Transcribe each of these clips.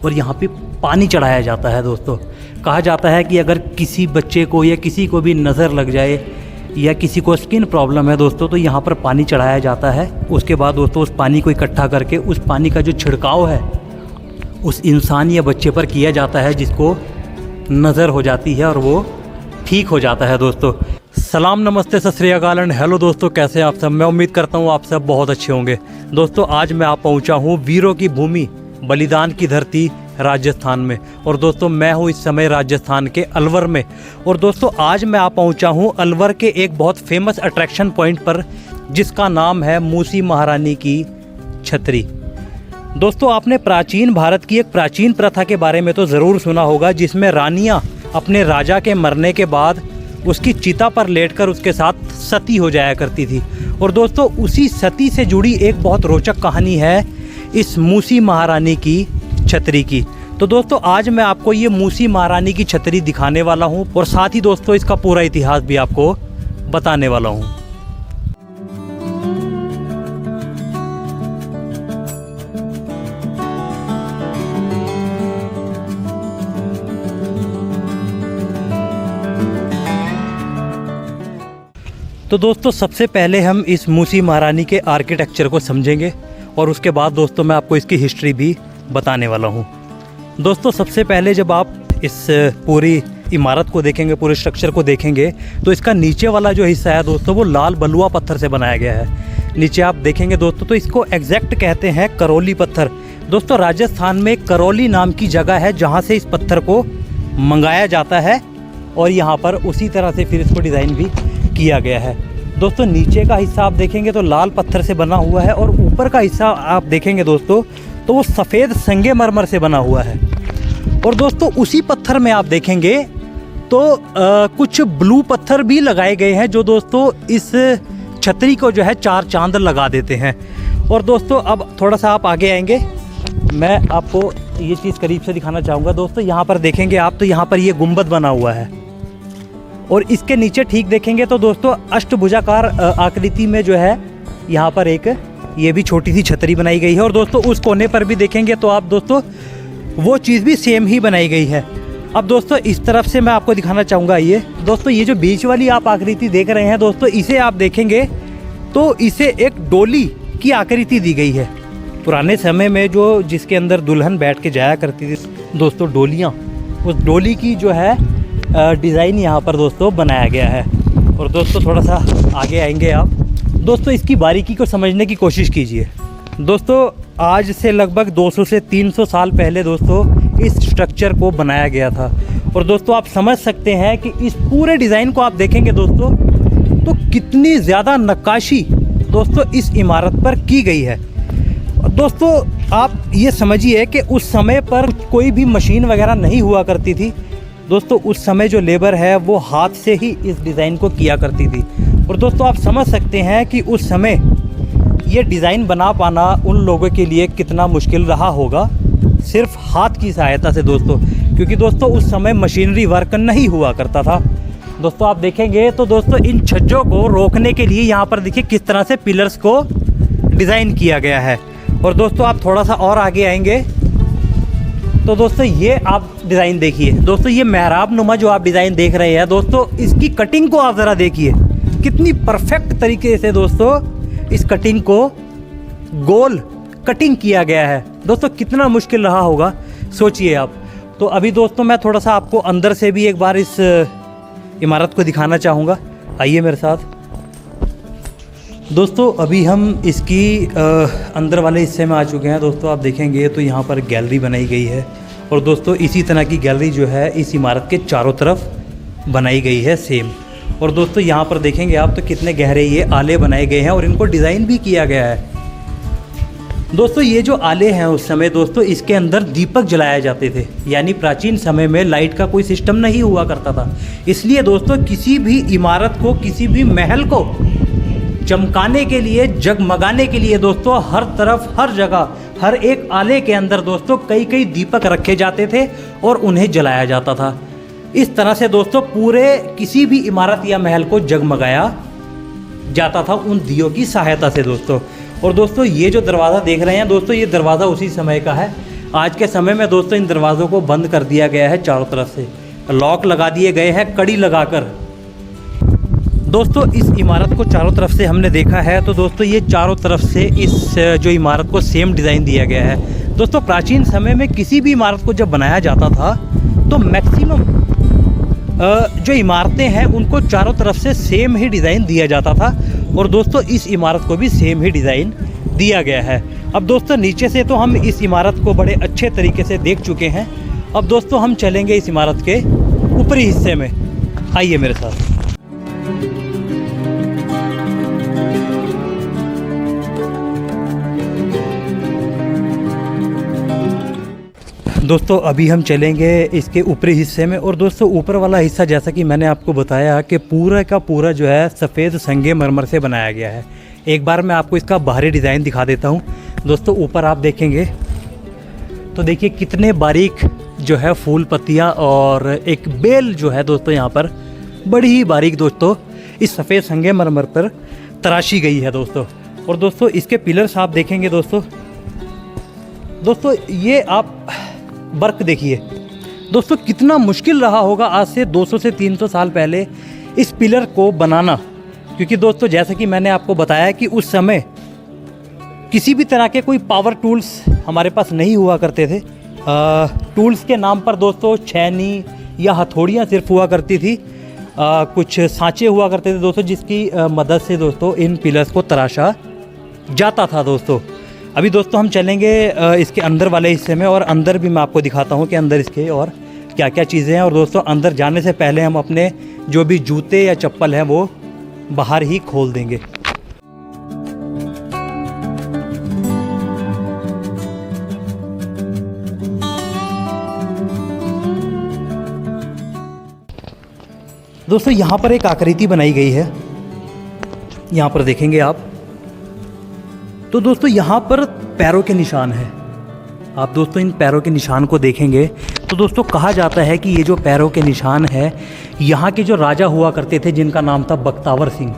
और यहाँ पे पानी चढ़ाया जाता है दोस्तों। कहा जाता है कि अगर किसी बच्चे को या किसी को भी नज़र लग जाए या किसी को स्किन प्रॉब्लम है दोस्तों, तो यहाँ पर पानी चढ़ाया जाता है। उसके बाद दोस्तों उस पानी को इकट्ठा करके उस पानी का जो छिड़काव है उस इंसान या बच्चे पर किया जाता है, जिसको नज़र हो जाती है और वो ठीक हो जाता है दोस्तों। सलाम, नमस्ते, सत श्री अकाल एंड हेलो दोस्तों, कैसे हैं आप सब। मैं उम्मीद करता हूँ आप सब बहुत अच्छे होंगे। दोस्तों आज मैं आप पहुँचा हूँ वीरों की भूमि, बलिदान की धरती राजस्थान में। और दोस्तों मैं हूँ इस समय राजस्थान के अलवर में। और दोस्तों आज मैं आप पहुँचा हूँ अलवर के एक बहुत फेमस अट्रैक्शन पॉइंट पर, जिसका नाम है मूसी महारानी की छतरी। दोस्तों आपने प्राचीन भारत की एक प्राचीन प्रथा के बारे में तो ज़रूर सुना होगा, जिसमें रानियाँ अपने राजा के मरने के बाद उसकी चिता पर लेटकर उसके साथ सती हो जाया करती थी। और दोस्तों उसी सती से जुड़ी एक बहुत रोचक कहानी है इस मूसी महारानी की छतरी की। तो दोस्तों आज मैं आपको ये मूसी महारानी की छतरी दिखाने वाला हूँ और साथ ही दोस्तों इसका पूरा इतिहास भी आपको बताने वाला हूँ। तो दोस्तों सबसे पहले हम इस मूसी महारानी के आर्किटेक्चर को समझेंगे और उसके बाद दोस्तों मैं आपको इसकी हिस्ट्री भी बताने वाला हूँ। दोस्तों सबसे पहले जब आप इस पूरी इमारत को देखेंगे, पूरे स्ट्रक्चर को देखेंगे, तो इसका नीचे वाला जो हिस्सा है दोस्तों वो लाल बलुआ पत्थर से बनाया गया है। नीचे आप देखेंगे दोस्तों तो इसको एग्जैक्ट कहते हैं करौली पत्थर। दोस्तों राजस्थान में करौली नाम की जगह है जहाँ से इस पत्थर को मंगाया जाता है और यहाँ पर उसी तरह से फिर इसको डिज़ाइन भी किया गया है। दोस्तों नीचे का हिस्सा आप देखेंगे तो लाल पत्थर से बना हुआ है और ऊपर का हिस्सा आप देखेंगे दोस्तों तो वो सफ़ेद संगमरमर से बना हुआ है। और दोस्तों उसी पत्थर में आप देखेंगे तो कुछ ब्लू पत्थर भी लगाए गए हैं, जो दोस्तों इस छतरी को जो है चार चांद लगा देते हैं। और दोस्तों अब थोड़ा सा आप आगे आएंगे, मैं आपको ये चीज़ करीब से दिखाना चाहूँगा। दोस्तों यहाँ पर देखेंगे आप तो यहाँ पर ये गुंबद बना हुआ है और इसके नीचे ठीक देखेंगे तो दोस्तों अष्टभुजाकार आकृति में जो है यहाँ पर एक ये भी छोटी सी छतरी बनाई गई है। और दोस्तों उस कोने पर भी देखेंगे तो आप दोस्तों वो चीज़ भी सेम ही बनाई गई है। अब दोस्तों इस तरफ से मैं आपको दिखाना चाहूँगा, ये दोस्तों ये जो बीच वाली आप आकृति देख रहे हैं दोस्तों, इसे आप देखेंगे तो इसे एक डोली की आकृति दी गई है। पुराने समय में जो जिसके अंदर दुल्हन बैठ के जाया करती थी दोस्तों, डोलियाँ, उस डोली की जो है डिज़ाइन यहाँ पर दोस्तों बनाया गया है। और दोस्तों थोड़ा सा आगे आएंगे आप, दोस्तों इसकी बारीकी को समझने की कोशिश कीजिए। दोस्तों आज से लगभग 200 से 300 साल पहले दोस्तों इस स्ट्रक्चर को बनाया गया था। और दोस्तों आप समझ सकते हैं कि इस पूरे डिज़ाइन को आप देखेंगे दोस्तों तो कितनी ज़्यादा नक्काशी दोस्तों इस इमारत पर की गई है। दोस्तों आप ये समझिए कि उस समय पर कोई भी मशीन वगैरह नहीं हुआ करती थी दोस्तों। उस समय जो लेबर है वो हाथ से ही इस डिज़ाइन को किया करती थी। और दोस्तों आप समझ सकते हैं कि उस समय ये डिज़ाइन बना पाना उन लोगों के लिए कितना मुश्किल रहा होगा, सिर्फ हाथ की सहायता से दोस्तों, क्योंकि दोस्तों उस समय मशीनरी वर्क नहीं हुआ करता था। दोस्तों आप देखेंगे तो दोस्तों इन छज्जों को रोकने के लिए यहाँ पर देखिए किस तरह से पिलर्स को डिज़ाइन किया गया है। और दोस्तों आप थोड़ा सा और आगे आएंगे तो दोस्तों ये आप डिज़ाइन देखिए। दोस्तों ये मेहराब नुमा जो आप डिज़ाइन देख रहे हैं दोस्तों, इसकी कटिंग को आप ज़रा देखिए, कितनी परफेक्ट तरीके से दोस्तों इस कटिंग को गोल कटिंग किया गया है। दोस्तों कितना मुश्किल रहा होगा सोचिए आप। तो अभी दोस्तों मैं थोड़ा सा आपको अंदर से भी एक बार इस इमारत को दिखाना चाहूँगा, आइए मेरे साथ। दोस्तों अभी हम इसकी अंदर वाले हिस्से में आ चुके हैं। दोस्तों आप देखेंगे तो यहाँ पर गैलरी बनाई गई है और दोस्तों इसी तरह की गैलरी जो है इस इमारत के चारों तरफ बनाई गई है सेम। और दोस्तों यहाँ पर देखेंगे आप तो कितने गहरे ये आले बनाए गए हैं और इनको डिज़ाइन भी किया गया है। दोस्तों ये जो आले हैं उस समय दोस्तों इसके अंदर दीपक जलाए जाते थे, यानी प्राचीन समय में लाइट का कोई सिस्टम नहीं हुआ करता था। इसलिए दोस्तों किसी भी इमारत को, किसी भी महल को चमकाने के लिए, जगमगाने के लिए दोस्तों हर तरफ, हर जगह, हर एक आले के अंदर दोस्तों कई कई दीपक रखे जाते थे और उन्हें जलाया जाता था। इस तरह से दोस्तों पूरे किसी भी इमारत या महल को जगमगाया जाता था उन दियों की सहायता से दोस्तों। और दोस्तों ये जो दरवाज़ा देख रहे हैं दोस्तों, ये दरवाज़ा उसी समय का है आज के समय में दोस्तों इन दरवाज़ों को बंद कर दिया गया है, चारों तरफ से लॉक लगा दिए गए हैं कड़ी लगाकर। दोस्तों इस इमारत को चारों तरफ से हमने देखा है, तो दोस्तों ये चारों तरफ से इस जो इमारत को सेम डिज़ाइन दिया गया है। दोस्तों प्राचीन समय में किसी भी इमारत को जब बनाया जाता था तो मैक्सिमम जो इमारतें हैं उनको चारों तरफ से सेम ही डिज़ाइन दिया जाता था, और दोस्तों इस इमारत को भी सेम ही डिज़ाइन दिया गया है। अब दोस्तों नीचे से तो हम इस इमारत को बड़े अच्छे तरीके से देख चुके हैं, अब दोस्तों हम चलेंगे इस इमारत के ऊपरी हिस्से में। आइए मेरे साथ। दोस्तों अभी हम चलेंगे इसके ऊपरी हिस्से में, और दोस्तों ऊपर वाला हिस्सा जैसा कि मैंने आपको बताया कि पूरा का पूरा जो है सफ़ेद संगमरमर से बनाया गया है। एक बार मैं आपको इसका बाहरी डिज़ाइन दिखा देता हूँ। दोस्तों ऊपर आप देखेंगे तो देखिए कितने बारीक जो है फूल पत्तियाँ, और एक बेल जो है दोस्तों यहाँ पर बड़ी ही बारीक दोस्तों इस सफ़ेद संगमरमर पर तराशी गई है दोस्तों। और दोस्तों इसके पिलर्स आप देखेंगे दोस्तों ये आप वर्क देखिए दोस्तों, कितना मुश्किल रहा होगा आज से 200 से 300 साल पहले इस पिलर को बनाना, क्योंकि दोस्तों जैसा कि मैंने आपको बताया कि उस समय किसी भी तरह के कोई पावर टूल्स हमारे पास नहीं हुआ करते थे। टूल्स के नाम पर दोस्तों छैनी या हथौड़ियाँ सिर्फ हुआ करती थी, कुछ सांचे हुआ करते थे दोस्तों, जिसकी मदद से दोस्तों इन पिलर्स को तराशा जाता था दोस्तों। अभी दोस्तों हम चलेंगे इसके अंदर वाले हिस्से में, और अंदर भी मैं आपको दिखाता हूँ कि अंदर इसके और क्या क्या चीज़ें हैं। और दोस्तों अंदर जाने से पहले हम अपने जो भी जूते या चप्पल हैं वो बाहर ही खोल देंगे। दोस्तों यहाँ पर एक आकृति बनाई गई है, यहाँ पर देखेंगे आप तो दोस्तों यहाँ पर पैरों के निशान हैं। आप दोस्तों इन पैरों के निशान को देखेंगे तो दोस्तों कहा जाता है कि ये जो पैरों के निशान है, यहाँ के जो राजा हुआ करते थे जिनका नाम था बख्तावर सिंह,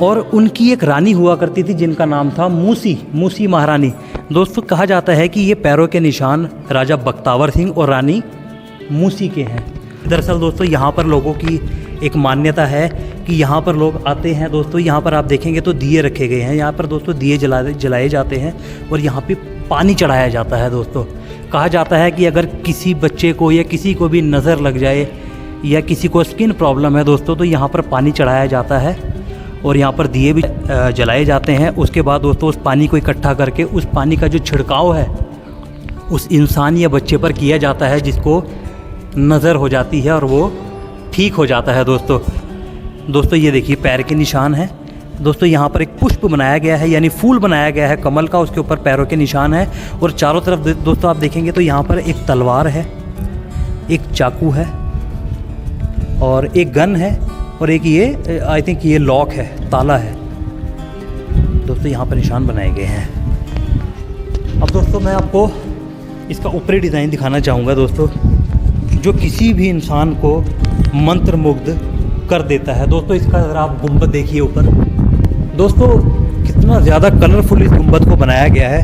और उनकी एक रानी हुआ करती थी जिनका नाम था मूसी महारानी। दोस्तों कहा जाता है कि ये पैरों के निशान राजा बख्तावर सिंह और रानी मूसी के हैं। दरअसल दोस्तों यहाँ पर लोगों की एक मान्यता है कि यहाँ पर लोग आते हैं दोस्तों, यहाँ पर आप देखेंगे तो दिए रखे गए हैं, यहाँ पर दोस्तों दिए जलाए जाते हैं, और यहाँ पे पानी चढ़ाया जाता है दोस्तों। कहा जाता है कि अगर किसी बच्चे को या किसी को भी नज़र लग जाए या किसी को स्किन प्रॉब्लम है दोस्तों, तो यहाँ पर पानी चढ़ाया जाता है और यहाँ पर दिए भी जलाए जाते हैं। उसके बाद दोस्तों उस पानी को इकट्ठा करके उस पानी का जो छिड़काव है उस इंसान या बच्चे पर किया जाता है, जिसको नज़र हो जाती है और वो ठीक हो जाता है दोस्तों ये देखिए पैर के निशान हैं दोस्तों। यहाँ पर एक पुष्प बनाया गया है, यानी फूल बनाया गया है कमल का, उसके ऊपर पैरों के निशान है। और चारों तरफ दोस्तों आप देखेंगे तो यहाँ पर एक तलवार है, एक चाकू है, और एक गन है, और एक ये आई थिंक ये लॉक है, ताला है दोस्तों। यहाँ पर निशान बनाए गए हैं। अब दोस्तों मैं आपको इसका ऊपरी डिज़ाइन दिखाना चाहूँगा दोस्तों, जो किसी भी इंसान को मंत्रमुग्ध कर देता है दोस्तों। इसका ज़रा आप गुंबद देखिए ऊपर दोस्तों, कितना ज़्यादा कलरफुल इस गुंबद को बनाया गया है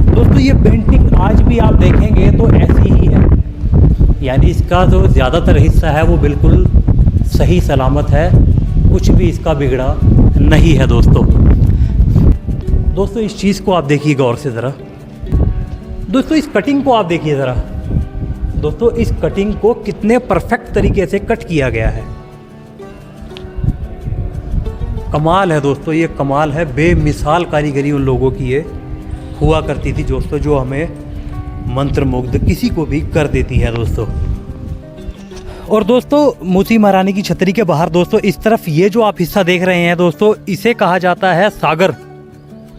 दोस्तों। ये पेंटिंग आज भी आप देखेंगे तो ऐसी ही है, यानी इसका जो ज़्यादातर हिस्सा है वो बिल्कुल सही सलामत है, कुछ भी इसका बिगड़ा नहीं है दोस्तों। इस चीज़ को आप देखिए गौर से ज़रा दोस्तों, इस कटिंग को आप देखिए ज़रा दोस्तों, इस कटिंग को कितने परफेक्ट तरीके से कट किया गया है। कमाल है दोस्तों, ये कमाल है, बेमिसाल कारीगरी उन लोगों की ये हुआ करती थी दोस्तों, जो हमें मंत्रमुग्ध किसी को भी कर देती है दोस्तों। और दोस्तों मूसी महारानी की छतरी के बाहर दोस्तों इस तरफ ये जो आप हिस्सा देख रहे हैं दोस्तों, इसे कहा जाता है सागर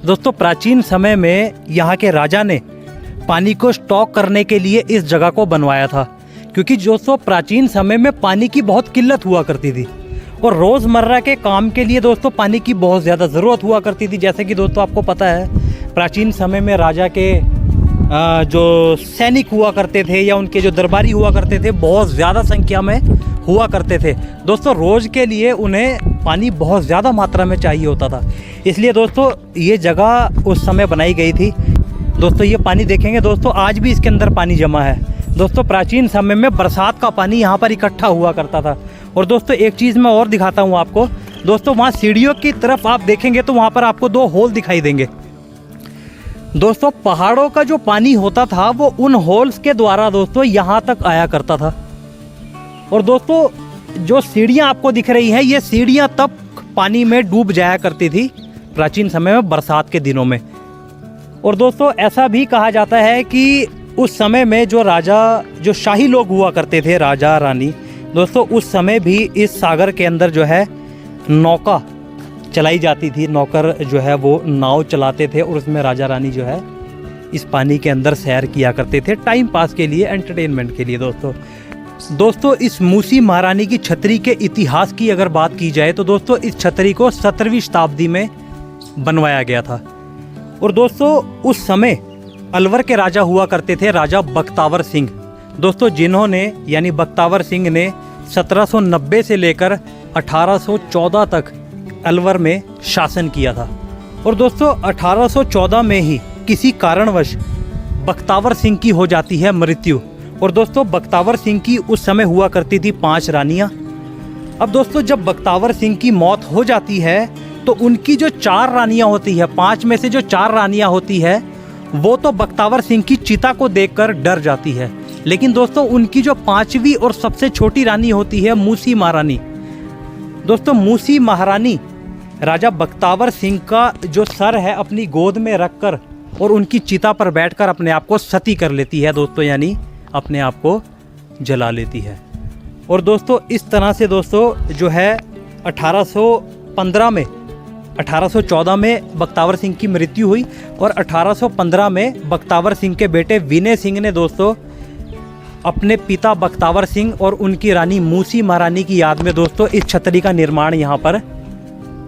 दोस्तों। प्राचीन समय में यहाँ के राजा ने पानी को स्टॉक करने के लिए इस जगह को बनवाया था, क्योंकि दोस्तों प्राचीन समय में पानी की बहुत किल्लत हुआ करती थी, और रोज़मर्रा के काम के लिए दोस्तों पानी की बहुत ज़्यादा ज़रूरत हुआ करती थी। जैसे कि दोस्तों आपको पता है प्राचीन समय में राजा के जो सैनिक हुआ करते थे या उनके जो दरबारी हुआ करते थे बहुत ज़्यादा संख्या में हुआ करते थे दोस्तों। रोज़ के लिए उन्हें पानी बहुत ज़्यादा मात्रा में चाहिए होता था, इसलिए दोस्तों ये जगह उस समय बनाई गई थी। दोस्तों ये पानी देखेंगे दोस्तों, आज भी इसके अंदर पानी जमा है। दोस्तों प्राचीन समय में बरसात का पानी यहाँ पर इकट्ठा हुआ करता था। और दोस्तों एक चीज़ मैं और दिखाता हूँ आपको। दोस्तों वहाँ सीढ़ियों की तरफ आप देखेंगे तो वहाँ पर आपको 2 होल दिखाई देंगे। दोस्तों पहाड़ों का जो पानी होता था वो उन होल्स के द्वारा दोस्तों यहाँ तक आया करता था। और दोस्तों जो सीढ़ियाँ आपको दिख रही हैं, ये सीढ़ियाँ तब पानी में डूब जाया करती थी प्राचीन समय में, बरसात के दिनों में। और दोस्तों ऐसा भी कहा जाता है कि उस समय में जो राजा, जो शाही लोग हुआ करते थे, राजा रानी, दोस्तों उस समय भी इस सागर के अंदर जो है नौका चलाई जाती थी। नौकर जो है वो नाव चलाते थे और उसमें राजा रानी जो है इस पानी के अंदर सैर किया करते थे, टाइम पास के लिए, एंटरटेनमेंट के लिए। दोस्तों इस मूसी महारानी की छतरी के इतिहास की अगर बात की जाए तो दोस्तों इस छतरी को 17वीं शताब्दी में बनवाया गया था। और दोस्तों उस समय अलवर के राजा हुआ करते थे राजा बख्तावर सिंह, दोस्तों जिन्होंने यानी बख्तावर सिंह ने 1790 से लेकर 1814 तक अलवर में शासन किया था। और दोस्तों 1814 में ही किसी कारणवश बख्तावर सिंह की हो जाती है मृत्यु। और दोस्तों बख्तावर सिंह की उस समय हुआ करती थी 5 रानियां। अब दोस्तों जब बख्तावर सिंह की मौत हो जाती है तो उनकी जो 4 रानियां होती है, 5 में से जो 4 रानियां होती है वो तो बख्तावर सिंह की चिता को देखकर डर जाती है। लेकिन दोस्तों उनकी जो 5वीं और सबसे छोटी रानी होती है मूसी महारानी, दोस्तों मूसी महारानी राजा बख्तावर सिंह का जो सर है अपनी गोद में रखकर और उनकी चिता पर बैठकर अपने आप को सती कर लेती है दोस्तों, यानी अपने आप को जला लेती है। और दोस्तों इस तरह से दोस्तों जो है 1814 में बख्तावर सिंह की मृत्यु हुई और 1815 में बख्तावर सिंह के बेटे विनय सिंह ने दोस्तों अपने पिता बख्तावर सिंह और उनकी रानी मूसी महारानी की याद में दोस्तों इस छतरी का निर्माण यहाँ पर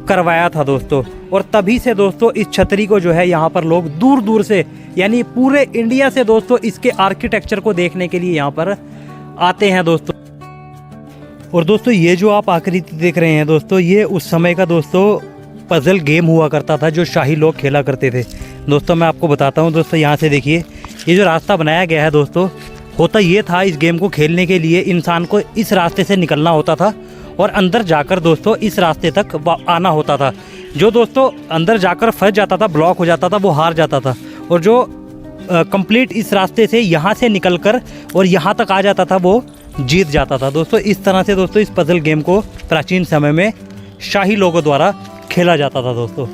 करवाया था दोस्तों। और तभी से दोस्तों इस छतरी को जो है यहाँ पर लोग दूर दूर से, यानी पूरे इंडिया से दोस्तों इसके आर्किटेक्चर को देखने के लिए यहाँ पर आते हैं दोस्तों। और दोस्तों ये जो आप आकृति देख रहे हैं दोस्तों, ये उस समय का दोस्तों पजल गेम हुआ करता था जो शाही लोग खेला करते थे। दोस्तों मैं आपको बताता हूँ दोस्तों, यहाँ से देखिए ये जो रास्ता बनाया गया है दोस्तों, होता ये था इस गेम को खेलने के लिए इंसान को इस रास्ते से निकलना होता था और अंदर जाकर दोस्तों इस रास्ते तक आना होता था। जो दोस्तों अंदर जाकर फंस जाता था, ब्लॉक हो जाता था, वो हार जाता था। और जो कंप्लीट इस रास्ते से यहाँ से निकलकर और यहाँ तक आ जाता था वो जीत जाता था दोस्तों। इस तरह से दोस्तों इस पजल गेम को प्राचीन समय में शाही लोगों द्वारा खेला जाता था दोस्तों।